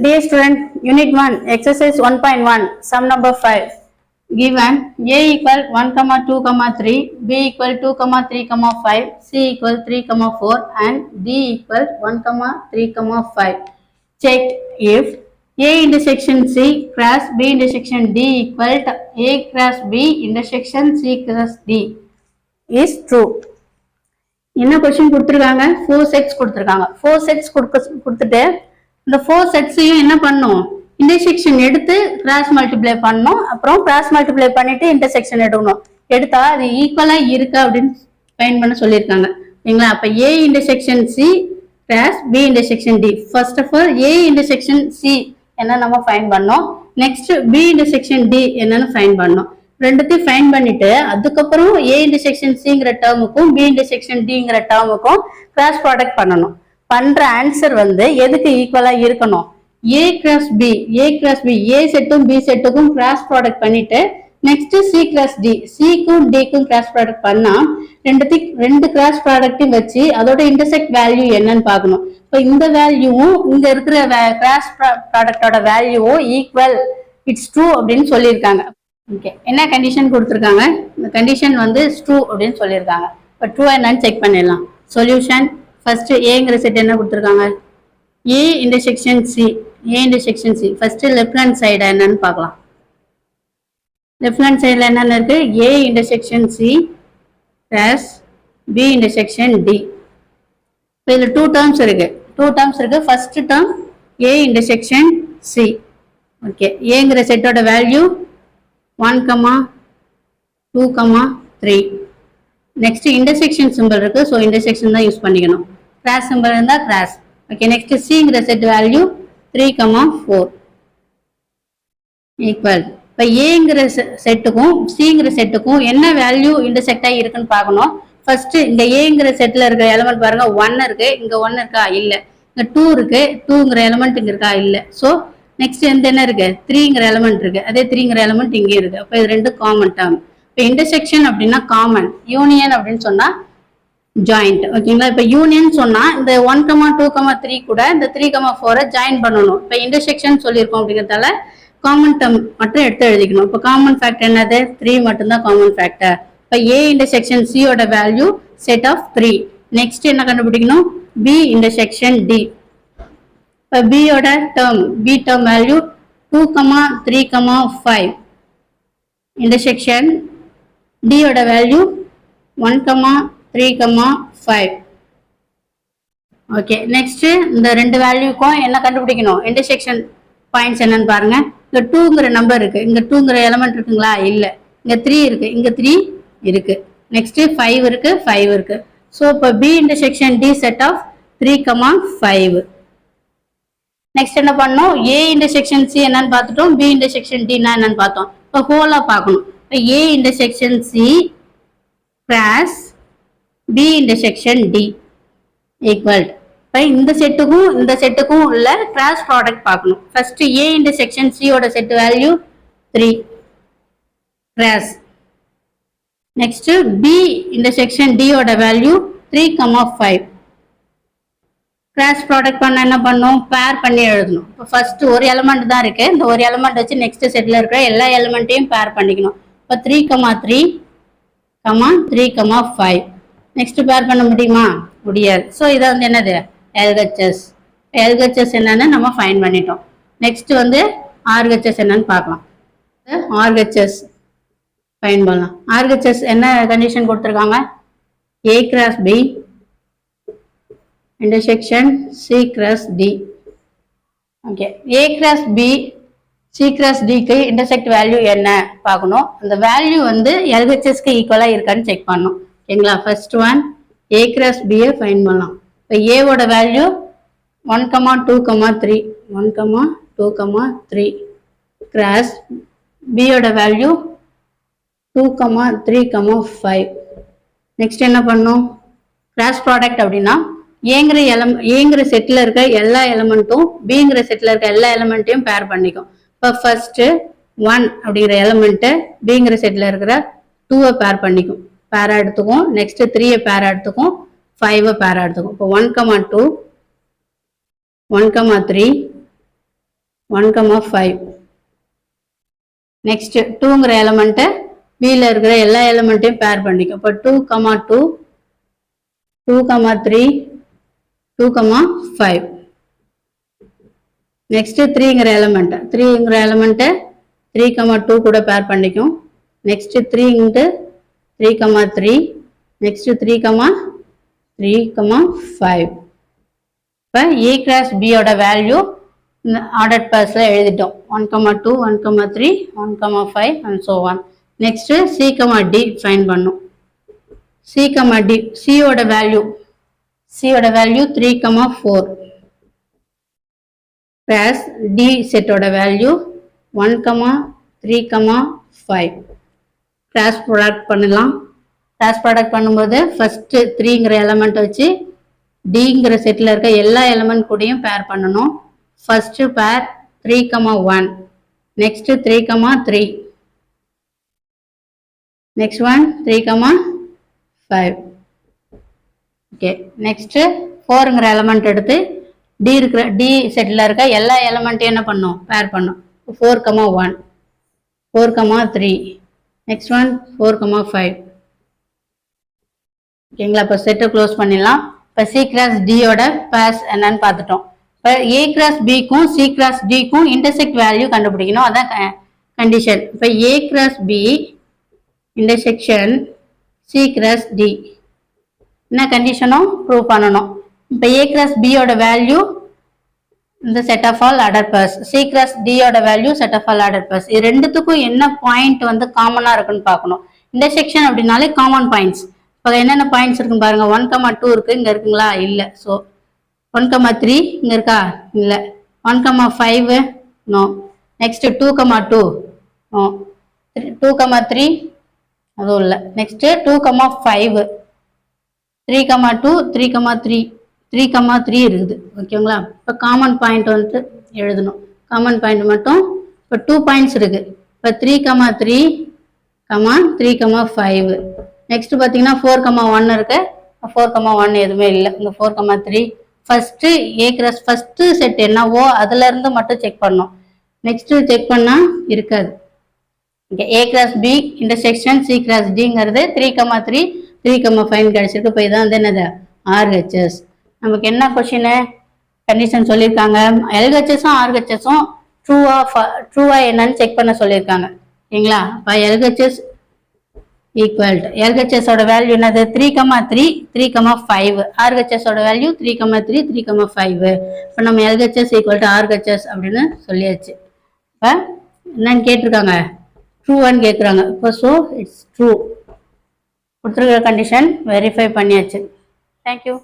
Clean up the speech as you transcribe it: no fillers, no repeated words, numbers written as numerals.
Dear student, Unit 1, Exercise 1.1, Sum number 5. Given A equal 1, 2, 3, B equal 2, 3, 5, C equal 3, 4, and D equal 1, 3, 5. Check if A intersection C cross B intersection D equal to A cross B intersection C cross D is true. என்ன question கொடுத்துருக்காங்க? 4 sets கொடுத்துருக்காங்க. 4 sets கொடுத்துட்டு இந்த 4 செட்ஸையும் என்ன பண்ணும், intersection எடுத்து cross multiply பண்ணணும். அப்புறம் கிராஸ் மல்டிப்ளை பண்ணிட்டு இன்டர்செக்ஷன் எடுக்கணும். எடுத்தா அது ஈக்குவலா இருக்கா அப்படின்னு ஃபைண்ட் பண்ண சொல்லியிருக்காங்க. சரிங்களா? அப்ப A intersection C cross B intersection D. First of all A intersection C என்ன நம்ம ஃபைண்ட் பண்ணோம். நெக்ஸ்ட் பி இன்டர்செக்ஷன் டி என்னன்னு ஃபைண்ட் பண்ணோம். ரெண்டுத்தையும் ஃபைண்ட் பண்ணிட்டு அதுக்கப்புறம் ஏ இன்டர்செக்ஷன் சிங்கிற டேர்முக்கும் பி இன்டர்செக்ஷன் டிங்கிற டேர்முக்கும் கிராஸ் ப்ராடக்ட் பண்ணணும். பண்ற ஆன்சர் வந்து எதுக்கு ஈக்குவலா இருக்கணும்? ஏ கிராஸ் பி, ஏ செட்டும் பி செட்டுக்கும் கிராஸ் ப்ராடக்ட் பண்ணிட்டு நெக்ஸ்ட் சி கிராஸ் டி, சிக்கும் டிக்கும் கிராஸ் ப்ராடக்ட் பண்ணா ரெண்டு கிராஸ் ப்ராடக்டையும் வச்சு அதோட இன்டர்செக்ட் வேல்யூ என்னன்னு பார்க்கணும். இப்போ இந்த வேல்யூவும் இங்க இருக்கிற கிராஸ் ப்ராடக்டோட வேல்யூவும் ஈக்குவல், இட்ஸ் ட்ரூ அப்படின்னு சொல்லியிருக்காங்க. ஓகே, என்ன கண்டிஷன் கொடுத்துருக்காங்க? இந்த கண்டிஷன் வந்து ட்ரூ அப்படின்னு சொல்லியிருக்காங்க. இப்போ ட்ரூ என்னன்னு செக் பண்ணிடலாம். சொல்யூஷன் ஃபர்ஸ்ட் ஏங்கிற செட் என்ன கொடுத்துருக்காங்க? A intersection C, A intersection C. First left hand side என்னன்னு பார்க்கலாம். லெஃப்ட் ஹேண்ட் சைடில் என்னென்ன இருக்கு? A intersection C plus B intersection D. இப்போ இதில் டூ டேர்ம்ஸ் இருக்கு. First term A intersection C. Okay, ஏங்கிற செட்டோட வேல்யூ 1, 2, 3. நெக்ஸ்ட் இன்டர்செக்ஷன் சிம்பிள் இருக்கு, ஸோ இன்டர்செக்ஷன் தான் யூஸ் பண்ணிக்கணும். கிராஸ் சிம்பிள் இருந்தால் கிராஸ். ஓகே, நெக்ஸ்ட் சிங்கிற செட் வேல்யூ 3, 4 ஈக்குவல். இப்போ ஏங்கிற செட்டுக்கும் சிங்கிற செட்டுக்கும் என்ன வேல்யூ இன்டர்செக்ட் ஆகி இருக்குன்னு பார்க்கணும். ஃபர்ஸ்ட் இந்த ஏங்கிற செட்ல இருக்கிற எலமெண்ட் பாருங்க, 1 இருக்கு, இங்க 1 இருக்கா? இல்லை. இங்க 2 இருக்கு, 2ங்கிற எலமெண்ட் இங்க இருக்கா? இல்லை. ஸோ நெக்ஸ்ட் என்ன இருக்கு? 3ங்கிற எலமெண்ட் இருக்கு, அதே 3ங்கிற எலமெண்ட் இங்கே இருக்கு. அப்போ இது ரெண்டு காமன் டேர்ம். இப்போ இன்டர்செக்ஷன் அப்படின்னா காமன், யூனியன் அப்படின்னு சொன்னா ஜாயிண்ட். ஓகேங்களா? இப்போ யூனியன் சொன்னா இந்த 1, 2, 3 கூட இந்த 3, 4 ஜாயின் பண்ணணும். இப்போ இன்டர்செக்ஷன் சொல்லியிருக்கோம் அப்படிங்கிறதால காமன் டேர்ம் மட்டும் எடுத்து எழுதிக்கணும். இப்போ காமன் ஃபேக்டர் என்னது? 3 மட்டும்தான் காமன் ஃபேக்டர். இப்போ ஏ இன்டர்செக்ஷன் சியோட வேல்யூ செட் ஆஃப் 3. நெக்ஸ்ட் என்ன கண்டுபிடிக்கணும்? B intersection D. இப்போ பியோட term, B term value 2, 3, 5. Intersection டியோட வேல்யூ 1, 3, 5. ஓகே, நெக்ஸ்ட் இந்த ரெண்டு வேல்யூக்கும் என்ன கண்டுபிடிக்கணும்? இன்டர்செக்ஷன் பாயிண்ட்ஸ் என்னன்னு பாருங்க. இங்க 2ங்கிற நம்பர் இருக்கு, இங்க 2ங்கிற எலமெண்ட் இருக்குங்களா? இல்லை. இங்க 3 இருக்கு, இங்க 3 இருக்கு. நெக்ஸ்ட் 5 இருக்கு, 5 இருக்கு. ஸோ இப்போ B intersection D set of 3, 5. Next என்ன பண்ணோம்? ஏ இன்டர்செக்ஷன் சி என்னன்னு பார்த்துட்டோம், பி இன்டர்செக்ஷன் டினா என்னன்னு பார்த்தோம். இப்போ ஹோலா பார்க்கணும். இப்போ A intersection C cross B intersection D equal. இப்போ இந்த செட்டுக்கும் உள்ள கிராஸ் ப்ராடக்ட் பார்க்கணும். ஃபர்ஸ்ட் ஏ இன்டர்செக்ஷன் சியோட set value 3 cross. Next B intersection டியோட வேல்யூ 3, 5. கிராஸ் ப்ராடக்ட் பண்ண என்ன பண்ணும்? பேர் பண்ணி எழுதணும். இப்போ ஃபர்ஸ்ட் ஒரு எலமெண்ட் தான் இருக்கு, இந்த ஒரு எலமெண்ட் வச்சு நெக்ஸ்ட் செட்ல இருக்கிற எல்லா எலமெண்ட்டையும் பேர் பண்ணிக்கணும். இப்போ 3, 3, 3, 5. நெக்ஸ்ட் பேர் பண்ண முடியுமா? முடியாது. ஸோ இதை வந்து என்னது? எல்ஹெச்எஸ். எல்ஹெச்எஸ் என்னன்னு நம்ம ஃபைண்ட் பண்ணிட்டோம். நெக்ஸ்ட் வந்து ஆர்ஹெச்எஸ் என்னன்னு பார்க்கலாம். ஆர்ஹெச்எஸ் ஃபைண்ட் பண்ணலாம். ஆர்ஹெச்எஸ் என்ன கண்டிஷன் கொடுத்துருக்காங்க? A cross B intersection C cross D. Okay, A cross B C cross டிக்கு இன்டர்செக்ட் வேல்யூ என்ன பார்க்கணும். அந்த வேல்யூ வந்து எல்ஹெச்எஸ்க்கு ஈக்குவலாக இருக்கான்னு செக் பண்ணணும். ஓகேங்களா? ஃபர்ஸ்ட் ஒன் ஏ கிராஸ் பியை ஃபைண்ட் பண்ணலாம். இப்போ ஏவோட வேல்யூ 1, 2, 3, 1, 2, 3 கிராஸ் பியோட வேல்யூ 2, 3, 5. நெக்ஸ்ட் என்ன பண்ணும்? கிராஸ் ப்ராடக்ட் அப்படின்னா ஏங்கிற செட்ல இருக்க எல்லா எலமெண்ட்டும் பிங்கிற செட்ல இருக்க எல்லா எலமெண்ட்டையும் பேர் பண்ணிக்கும். இப்போ ஃபர்ஸ்ட் 1 அப்படிங்கிற எலமெண்ட்டு பிங்கிற செட்ல இருக்கிற 2 பேர் பண்ணிக்கும், பேரா எடுத்துக்கும். நெக்ஸ்ட் 3 பேரா எடுத்துக்கும், 5 பேரா எடுத்துக்கும். இப்போ 1, 2, 1, 3, 1,5. நெக்ஸ்ட் 2ங்கிற எலமெண்ட்டை பியில் இருக்கிற எல்லா எலமெண்ட்டையும் பேர் பண்ணிக்கும். இப்போ 2,2, 2,3, 2,5. நெக்ஸ்ட் 3ங்கிற எலமெண்ட்டை 3,2 கூட பேர் பண்ணிக்கும். Next 3 into 3,3, next 3,5. இப்போ A கிராஸ் பியோட வேல்யூ ஆர்டர் பேர்ஸில் எழுதிட்டோம். 1,2, 1,3, 1,5 and so on. Next C, D find பண்ணும். C, D, சியோட வேல்யூ 3,4. கிராஸ் D செட்டோட வேல்யூ 1,3,5. கிராஸ் ப்ராடக்ட் பண்ணலாம். கிராஸ் ப்ராடக்ட் பண்ணும்போது ஃபர்ஸ்ட் 3ங்கிற எலமெண்ட் வச்சு Dங்கிற செட்டில் இருக்க எல்லா எலமெண்ட் கூடயும் பேர் பண்ணணும். First pair 3,1, next 3,3, next one 3,5. Okay, next 4ங்கிற எலமெண்ட் எடுத்து D செட்டில் இருக்க எல்லா எலமெண்ட்டையும் என்ன பண்ணும், பேர் பண்ணும். 4,1, 4,3, நெக்ஸ்ட் ஒன் 4,5. ஓகேங்களா? இப்போ செட்டை க்ளோஸ் பண்ணிடலாம். இப்போ C கிராஸ் டியோட பேர்ஸ் என்னன்னு பார்த்துட்டோம். இப்போ A கிராஸ் பிக்கும் C கிராஸ் டிக்கும் இன்டர்செக்ட் வேல்யூ கண்டுபிடிக்கணும். அதான் கண்டிஷன். இப்போ A cross B intersection C cross D என்ன கண்டிஷனும் ப்ரூவ் பண்ணணும். இப்போ A கிராஸ் பியோட வேல்யூ இந்த set of all order pairs, C cross டியோட value set of all order pairs. இது ரெண்டுத்துக்கும் என்ன பாயிண்ட் வந்து காமனாக இருக்குன்னு பார்க்கணும். இன்டர்செக்ஷன் அப்படின்னாலே காமன் பாயிண்ட்ஸ். இப்போ என்னென்ன பாயிண்ட்ஸ் இருக்குன்னு பாருங்க. 1,2 இருக்கு, இங்கே இருக்குங்களா? இல்லை. ஸோ 1,3 இங்கே இருக்கா? இல்லை. 1,5 நோ. Next 2,2 no. 2,3 அதுவும் இல்லை. நெக்ஸ்ட் 2,5, 3,2, 3,3 இருக்குது. ஓகேங்களா? இப்போ காமன் பாயிண்ட் வந்து எழுதணும். காமன் பாயிண்ட் மட்டும் இப்போ 2 பாயிண்ட்ஸ் இருக்கு. இப்போ 3,3, 3,5. நெக்ஸ்ட் பார்த்தீங்கன்னா 4,1 இருக்கு. 4,1 எதுவுமே இல்லை. இங்கே 4,3. First A cross first set என்னவோ அதுல இருந்து மட்டும் செக் பண்ணோம். நெக்ஸ்ட் செக் பண்ணா இருக்காது. Okay, A cross B intersection C cross டிங்கிறது 3,3, 3,5 கிடைச்சிருக்கு. இப்போ இதான் வந்து என்னது RHS. நமக்கு என்ன கொஸ்டின் கண்டிஷன் சொல்லியிருக்காங்க. LHSம் RHSம் ட்ரூவா என்னன்னு செக் பண்ண சொல்லியிருக்காங்க. சரிங்களா? இப்போ LHS ஈக்குவல் டு LHS ஓட வேல்யூ என்னது 3,3, 3,5. RHS ஓட வேல்யூ 3,3, 3,5. இப்போ நம்ம LHS ஈக்குவல் டு RHS அப்படின்னு சொல்லியாச்சு. இப்போ என்னன்னு கேட்டிருக்காங்க, ட்ரூவான்னு கேட்குறாங்க. இப்போ ஸோ இட்ஸ் ட்ரூ. கொடுத்துருக்கிற கண்டிஷன் வெரிஃபை பண்ணியாச்சு. தேங்க்யூ.